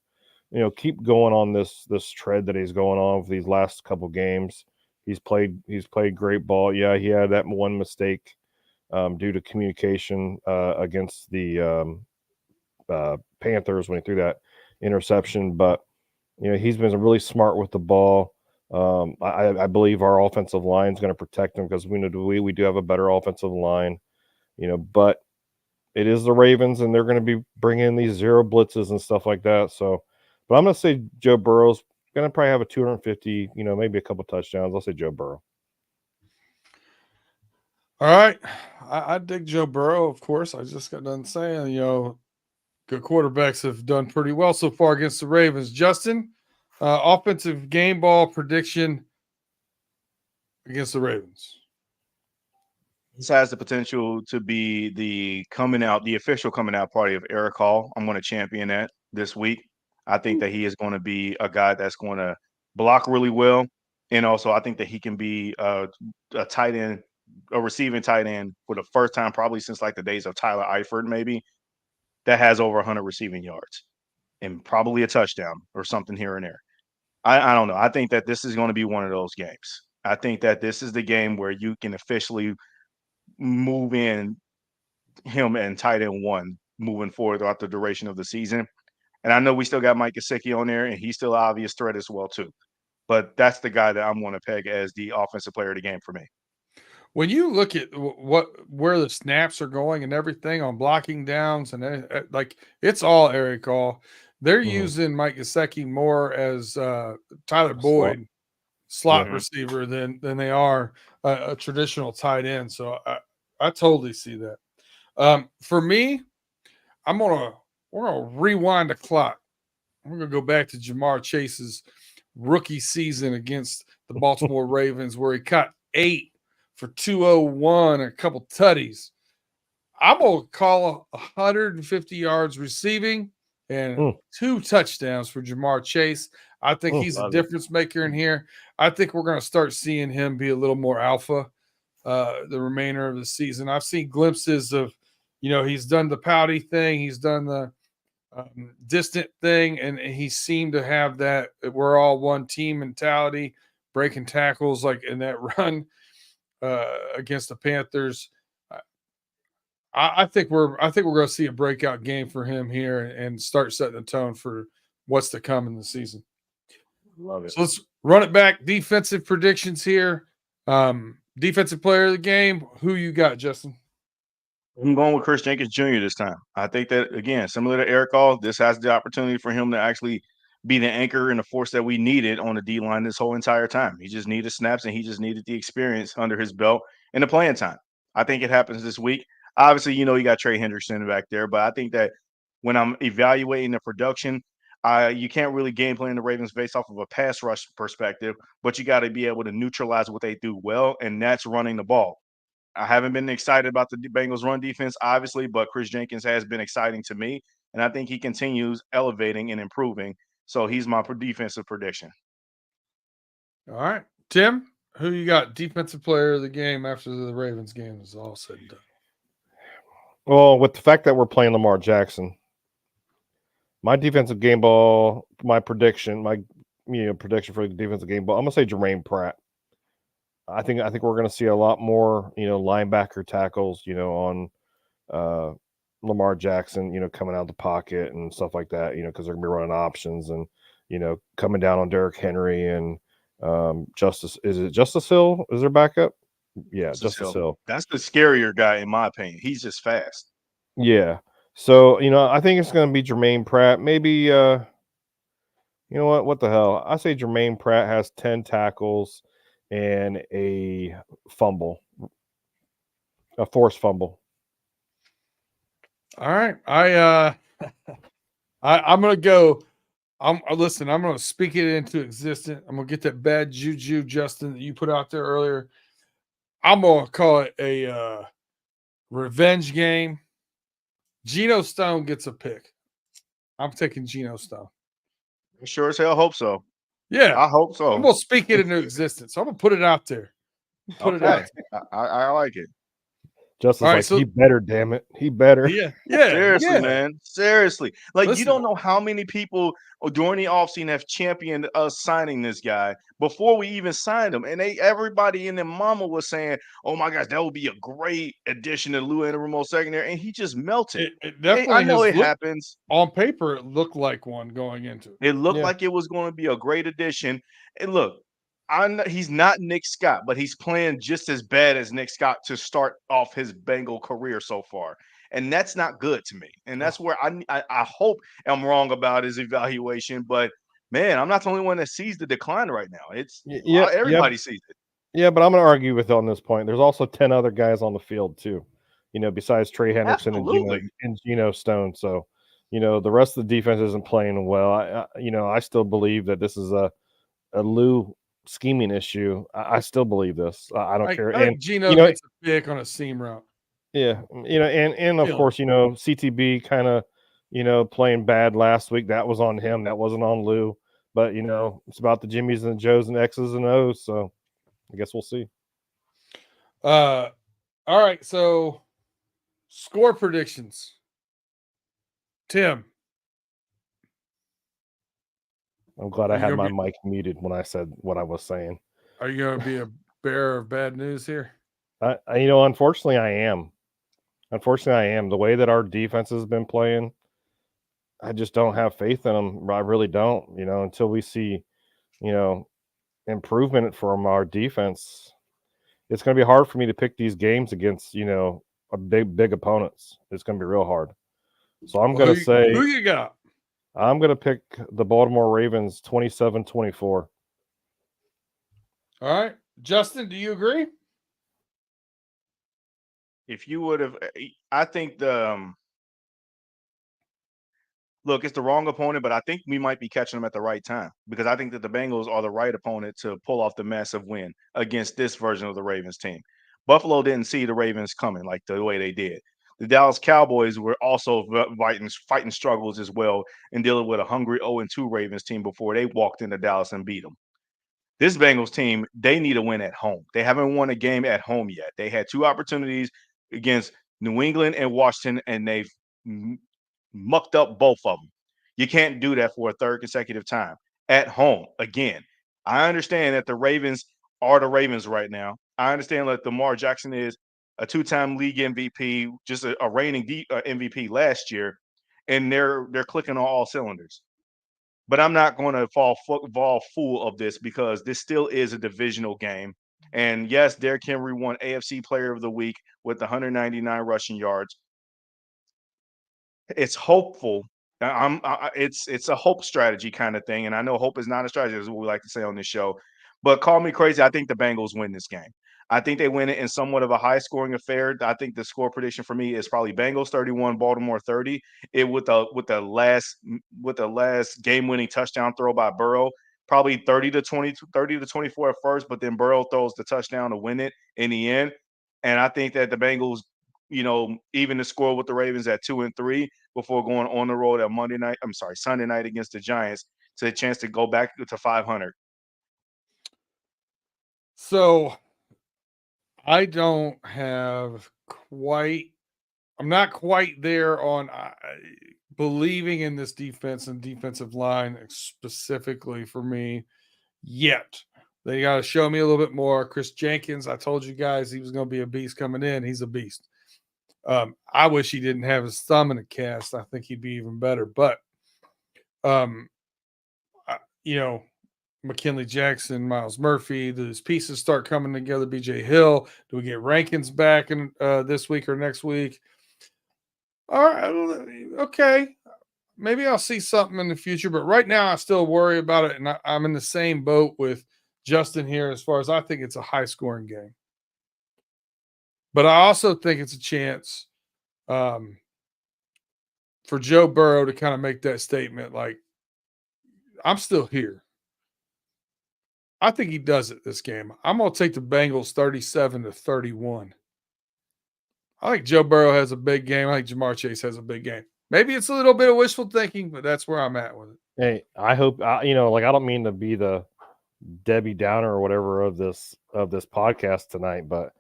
Speaker 2: keep going on this tread that he's going on for these last couple games. He's played great ball. Yeah, he had that one mistake due to communication against the Panthers when he threw that interception, but he's been really smart with the ball. I believe our offensive line is going to protect him because we do have a better offensive line, but it is the Ravens and they're going to be bringing these zero blitzes and stuff like that. So, but I'm going to say Joe Burrow's going to probably have a 250, maybe a couple touchdowns. I'll say Joe Burrow.
Speaker 1: All right. I dig Joe Burrow, of course. I just got done saying, good quarterbacks have done pretty well so far against the Ravens. Justin, offensive game ball prediction against the Ravens.
Speaker 3: This has the potential to be the official coming out party of Eric Hall. I'm going to champion that this week. I think that he is going to be a guy that's going to block really well. And also I think that he can be a tight end, a receiving tight end for the first time, probably since like the days of Tyler Eifert, maybe, that has over 100 receiving yards and probably a touchdown or something here and there. I don't know. I think that this is going to be one of those games. I think that this is the game where you can officially move in him and tight end one moving forward throughout the duration of the season. And I know we still got Mike Gesicki on there, and he's still an obvious threat as well too. But that's the guy that I'm going to peg as the offensive player of the game for me.
Speaker 1: When you look at where the snaps are going and everything on blocking downs and like it's all Eric Hall. They're using Mike Gesicki more as Tyler Boyd slot receiver than they are a traditional tight end. So I totally see that. For me, we're gonna rewind the clock. We're gonna go back to Jamar Chase's rookie season against the Baltimore Ravens, where he caught 8 for 201 and a couple tutties. I'm gonna call 150 yards receiving and 2 touchdowns for Jamar Chase. I think he's a difference maker in here. I think we're going to start seeing him be a little more alpha the remainder of the season. I've seen glimpses of, he's done the pouty thing. He's done the distant thing. And he seemed to have that we're all one team mentality, breaking tackles like in that run against the Panthers. I think we're going to see a breakout game for him here and start setting the tone for what's to come in the season.
Speaker 3: Love it.
Speaker 1: So let's run it back. Defensive predictions here. Defensive player of the game. Who you got, Justin?
Speaker 3: I'm going with Chris Jenkins Jr. this time. I think that, again, similar to Eric Hall, this has the opportunity for him to actually be the anchor and the force that we needed on the D-line this whole entire time. He just needed snaps and he just needed the experience under his belt and the playing time. I think it happens this week. Obviously, you got Trey Hendrickson back there, but I think that when I'm evaluating the production, you can't really game plan the Ravens based off of a pass rush perspective, but you got to be able to neutralize what they do well, and that's running the ball. I haven't been excited about the Bengals run defense, obviously, but Chris Jenkins has been exciting to me, and I think he continues elevating and improving. So he's my defensive prediction.
Speaker 1: All right. Tim, who you got defensive player of the game after the Ravens game is all said and done?
Speaker 2: Well, with the fact that we're playing Lamar Jackson, my defensive game ball, my prediction, prediction for the defensive game ball, I'm gonna say Jermaine Pratt. I think we're gonna see a lot more, linebacker tackles, on Lamar Jackson, coming out of the pocket and stuff like that, because they're gonna be running options and coming down on Derrick Henry and Justice Hill? Is their backup? Yeah, Justice Hill.
Speaker 3: That's the scarier guy in my opinion. He's just fast.
Speaker 2: Yeah. So, I think it's going to be Jermaine Pratt. Maybe, you know what? What the hell? I say Jermaine Pratt has 10 tackles and a fumble, a forced fumble.
Speaker 1: All right. I'm going to go. Listen, I'm going to speak it into existence. I'm going to get that bad juju, Justin, that you put out there earlier. I'm going to call it a revenge game. Geno Stone gets a pick. I'm taking Geno Stone.
Speaker 3: I sure as hell hope so.
Speaker 1: Yeah.
Speaker 3: I hope so.
Speaker 1: I'm going to speak it into existence. I'm going to put it out there. Put it out.
Speaker 3: I like it.
Speaker 2: Justin's
Speaker 1: All right,
Speaker 2: like,
Speaker 1: so-
Speaker 2: he better, damn it. He better.
Speaker 1: Yeah.
Speaker 3: Seriously, man. Seriously. Like, you
Speaker 1: Listen.
Speaker 3: don't know how many people during the offseason have championed us signing this guy before we even signed him. And everybody in their mama was saying, oh my gosh, that would be a great addition to Lou Anarumo secondary. And he just melted.
Speaker 1: It definitely
Speaker 3: I know
Speaker 1: has
Speaker 3: it happens.
Speaker 1: On paper, it looked like one going into it.
Speaker 3: It looked like it was going to be a great addition. And look, he's not Nick Scott, but he's playing just as bad as Nick Scott to start off his Bengal career so far. And that's not good to me. And that's where I hope I'm wrong about his evaluation. But man, I'm not the only one that sees the decline right now. It's everybody sees it.
Speaker 2: Yeah, but I'm going to argue with you on this point. There's also 10 other guys on the field too, besides Trey Hendrickson and Geno Stone. So, the rest of the defense isn't playing well. I still believe that this is a Lou scheming issue. I still believe this. I don't care.
Speaker 1: I think Geno gets a pick on a seam route.
Speaker 2: Yeah, and of course, CTB kind of, playing bad last week. That was on him. That wasn't on Lou. But it's about the Jimmies and the Joes and X's and O's. So I guess we'll see.
Speaker 1: All right. So score predictions. Tim.
Speaker 2: I'm glad I had my mic muted when I said what I was saying.
Speaker 1: Are you going to be a bearer of bad news here?
Speaker 2: Unfortunately, I am. The way that our defense has been playing, I just don't have faith in them. I really don't. Until we see, improvement from our defense, it's going to be hard for me to pick these games against, a big opponents. It's going to be real hard. So I'm going to say,
Speaker 1: who you got?
Speaker 2: I'm going to pick the Baltimore Ravens 27-24.
Speaker 1: All right. Justin, do you agree?
Speaker 3: If you would have, I think look, it's the wrong opponent, but I think we might be catching them at the right time because I think that the Bengals are the right opponent to pull off the massive win against this version of the Ravens team. Buffalo didn't see the Ravens coming like the way they did. The Dallas Cowboys were also fighting struggles as well and dealing with a hungry 0-2 Ravens team before they walked into Dallas and beat them. This Bengals team, they need a win at home. They haven't won a game at home yet. They had 2 opportunities against New England and Washington, and they've mucked up both of them. You can't do that for a third consecutive time at home. Again, I understand that the Ravens are the Ravens right now. I understand that Lamar Jackson is a 2-time league MVP, just a reigning MVP last year, and they're clicking on all cylinders. But I'm not going to fall fool of this because this still is a divisional game. And yes, Derrick Henry won AFC Player of the Week with 199 rushing yards. It's hopeful. It's a hope strategy kind of thing, and I know hope is not a strategy, is what we like to say on this show. But call me crazy. I think the Bengals win this game. I think they win it in somewhat of a high-scoring affair. I think the score prediction for me is probably Bengals 31, Baltimore 30. It with the last game-winning touchdown throw by Burrow, probably 30 to 24 at first, but then Burrow throws the touchdown to win it in the end. And I think that the Bengals, even the score with the Ravens at 2-3 before going on the road at Sunday night against the Giants to a chance to go back to 500.
Speaker 1: So I don't have I'm not quite there on believing in this defense and defensive line specifically for me yet. They got to show me a little bit more. Chris Jenkins, I told you guys he was going to be a beast coming in. He's a beast. I wish he didn't have his thumb in a cast. I think he'd be even better. But, McKinley Jackson, Miles Murphy, those pieces start coming together. BJ Hill, do we get Rankins back in this week or next week? All right, okay. Maybe I'll see something in the future, but right now I still worry about it, and I'm in the same boat with Justin here as far as I think it's a high-scoring game. But I also think it's a chance for Joe Burrow to kind of make that statement like, I'm still here. I think he does it this game. I'm going to take the Bengals 37-31. I think Joe Burrow has a big game. I think Jamar Chase has a big game. Maybe it's a little bit of wishful thinking, but that's where I'm at with it.
Speaker 2: Hey, I hope, I don't mean to be the Debbie Downer or whatever of this podcast tonight, but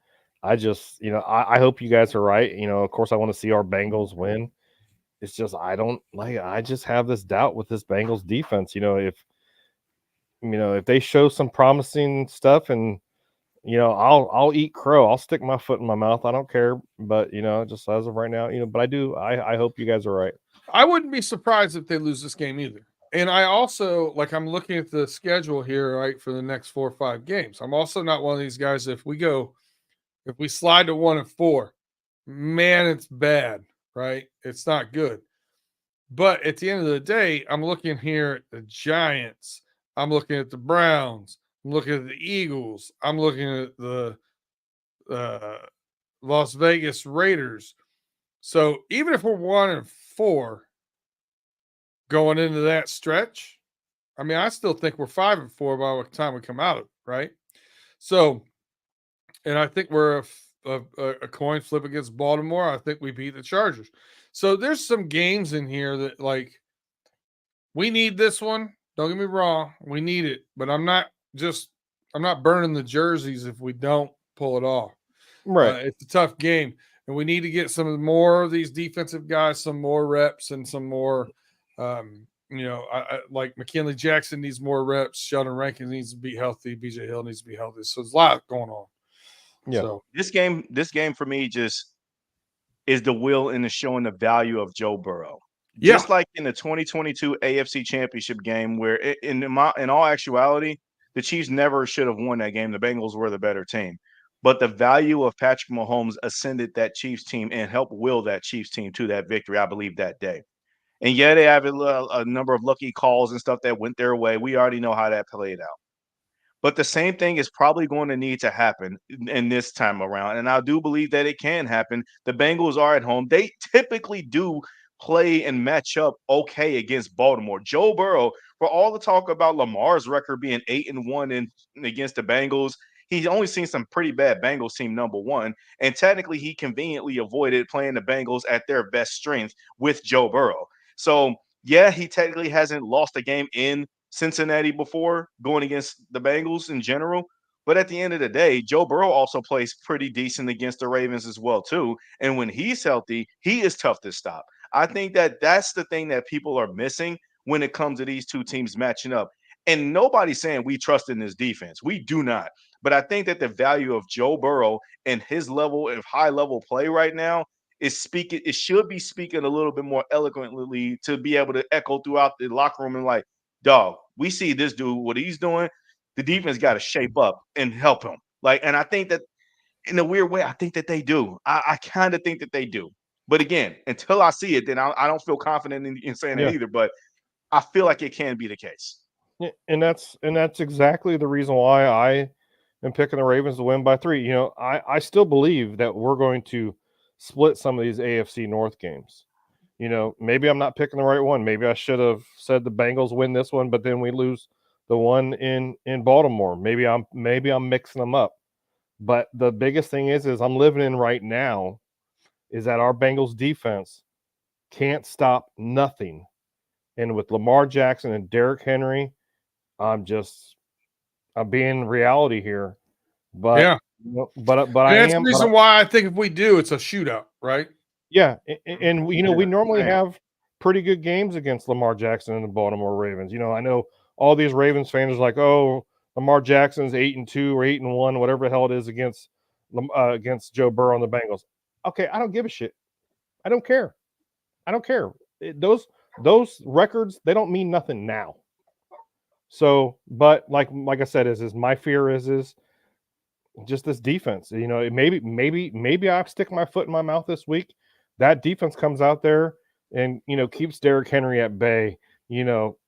Speaker 2: I just, I hope you guys are right. Of course, I want to see our Bengals win. It's just I just have this doubt with this Bengals defense. If they show some promising stuff, and I'll eat crow. I'll stick my foot in my mouth. I don't care. But just as of right now, but I hope you guys are right.
Speaker 1: I wouldn't be surprised if they lose this game either. And I also, I'm looking at the schedule here, right, for the next 4 or 5 games. I'm also not one of these guys. If we slide to 1-4, man, it's bad, right? It's not good. But at the end of the day, I'm looking here at the Giants. I'm looking at the Browns. I'm looking at the Eagles. I'm looking at the Las Vegas Raiders. So even if we're 1-4 going into that stretch, I mean, I still think we're 5-4 by the time we come out of it, right? So, and I think we're a coin flip against Baltimore. I think we beat the Chargers. So there's some games in here that we need this one. Don't get me wrong, we need it, but I'm not burning the jerseys if we don't pull it off.
Speaker 2: Right.
Speaker 1: It's a tough game, and we need to get some more of these defensive guys some more reps and some more. Like McKinley Jackson needs more reps. Sheldon Rankins needs to be healthy. BJ Hill needs to be healthy. So there's a lot going on.
Speaker 2: Yeah.
Speaker 1: So
Speaker 3: this game for me just is the will in the showing the value of Joe Burrow.
Speaker 1: Yeah.
Speaker 3: Just like in the 2022 AFC Championship game, where in all actuality, the Chiefs never should have won that game. The Bengals were the better team. But the value of Patrick Mahomes ascended that Chiefs team and helped will that Chiefs team to that victory, I believe, that day. And yeah, they have a number of lucky calls and stuff that went their way. We already know how that played out. But the same thing is probably going to need to happen in this time around. And I do believe that it can happen. The Bengals are at home. They typically do play and match up okay against Baltimore. Joe Burrow, for all the talk about Lamar's record being 8-1 against the Bengals, he's only seen some pretty bad Bengals team number one. And technically, he conveniently avoided playing the Bengals at their best strength with Joe Burrow. So, yeah, he technically hasn't lost a game in Cincinnati before going against the Bengals in general. But at the end of the day, Joe Burrow also plays pretty decent against the Ravens as well, too. And when he's healthy, he is tough to stop. I think that that's the thing that people are missing when it comes to these two teams matching up. And nobody's saying we trust in this defense. We do not. But I think that the value of Joe Burrow and his level of high level play right now is speaking. It should be speaking a little bit more eloquently to be able to echo throughout the locker room and like, dog, we see this dude, what he's doing. The defense got to shape up and help him. And I think that in a weird way, I think that they do. I kind of think that they do. But again, until I see it, then I don't feel confident in saying it either. But I feel like it can be the case.
Speaker 2: Yeah, and that's exactly the reason why I am picking the Ravens to win by 3. I still believe that we're going to split some of these AFC North games. Maybe I'm not picking the right one. Maybe I should have said the Bengals win this one, but then we lose the one in Baltimore. Maybe I'm mixing them up. But the biggest thing is I'm living in right now is that our Bengals defense can't stop nothing. And with Lamar Jackson and Derrick Henry, I'm being reality here. But
Speaker 1: yeah,
Speaker 2: but
Speaker 1: and
Speaker 2: I
Speaker 1: that's
Speaker 2: am.
Speaker 1: the reason why I think if we do, it's a shootout, right?
Speaker 2: Yeah, and we normally have pretty good games against Lamar Jackson and the Baltimore Ravens. I know all these Ravens fans are like, "Oh, Lamar Jackson's 8-2 or 8-1, whatever the hell it is against Joe Burrow and the Bengals." Okay, I don't give a shit. I don't care. Those records, they don't mean nothing now. So, but like I said, is my fear is just this defense. Maybe I stick my foot in my mouth this week. That defense comes out there and keeps Derrick Henry at bay.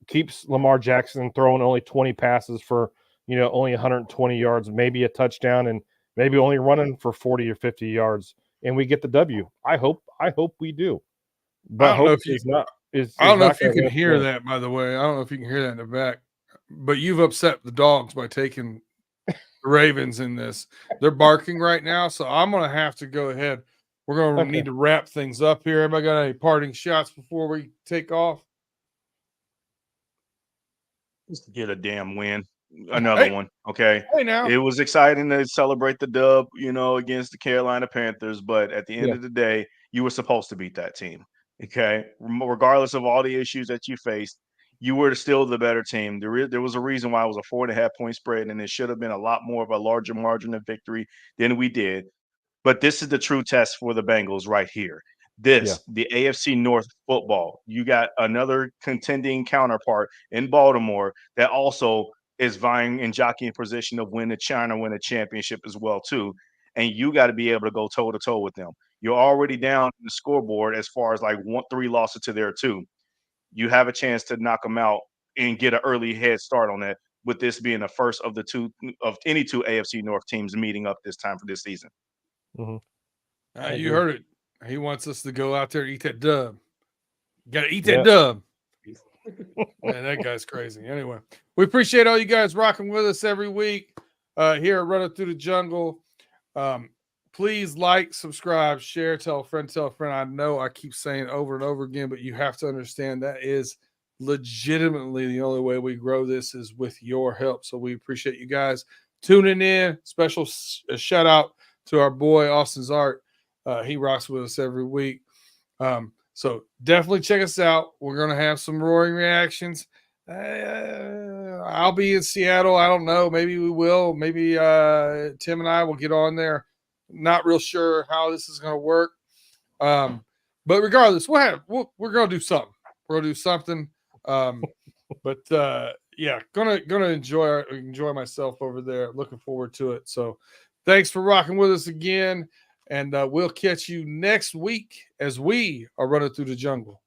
Speaker 2: Keeps Lamar Jackson throwing only 20 passes for only 120 yards, maybe a touchdown, and maybe only running for 40 or 50 yards, and we get the W. I hope we do. But
Speaker 1: I don't know if you I don't know if you can hear that, by the way. I don't know if you can hear that in the back, but you've upset the dogs by taking the Ravens in this. They're barking right now, so I'm going to have to go ahead. We're going to need to wrap things up here. Everybody got any parting shots before we take off?
Speaker 3: Just to get a damn win. another
Speaker 1: Hey.
Speaker 3: one. Okay.
Speaker 1: Hey, now.
Speaker 3: It was exciting to celebrate the dub, against the Carolina Panthers, but at the end
Speaker 2: Yeah.
Speaker 3: of the day, you were supposed to beat that team. Okay. Regardless of all the issues that you faced, you were still the better team. There was a reason why it was a 4.5 point spread, and it should have been a lot more of a larger margin of victory than we did. But this is the true test for the Bengals right here.
Speaker 2: Yeah.
Speaker 3: The AFC North football. You got another contending counterpart in Baltimore that also is vying and jockeying position of win a championship as well too. And you got to be able to go toe to toe with them. You're already down in the scoreboard as far as like 3 losses to their 2. You have a chance to knock them out and get an early head start on that. With this being the first of any two AFC North teams meeting up this time for this season.
Speaker 2: Mm-hmm.
Speaker 1: You heard it. He wants us to go out there and eat that dub. Got to eat
Speaker 2: Yeah.
Speaker 1: that dub. Man, that guy's crazy. Anyway, we appreciate all you guys rocking with us every week here at Runnin Thru the Jungle. Please like, subscribe, share, tell a friend, tell a friend. I know I keep saying over and over again, but you have to understand that is legitimately the only way we grow this is with your help. So we appreciate you guys tuning in. Special shout out to our boy Austin Zart. He rocks with us every week. So definitely check us out. We're going to have some roaring reactions. I'll be in Seattle. I don't know. Maybe we will. Maybe Tim and I will get on there. Not real sure how this is going to work. But regardless, we're going to do something. We're going to do something. Yeah, gonna enjoy myself over there. Looking forward to it. So thanks for rocking with us again. And we'll catch you next week as we are running through the jungle.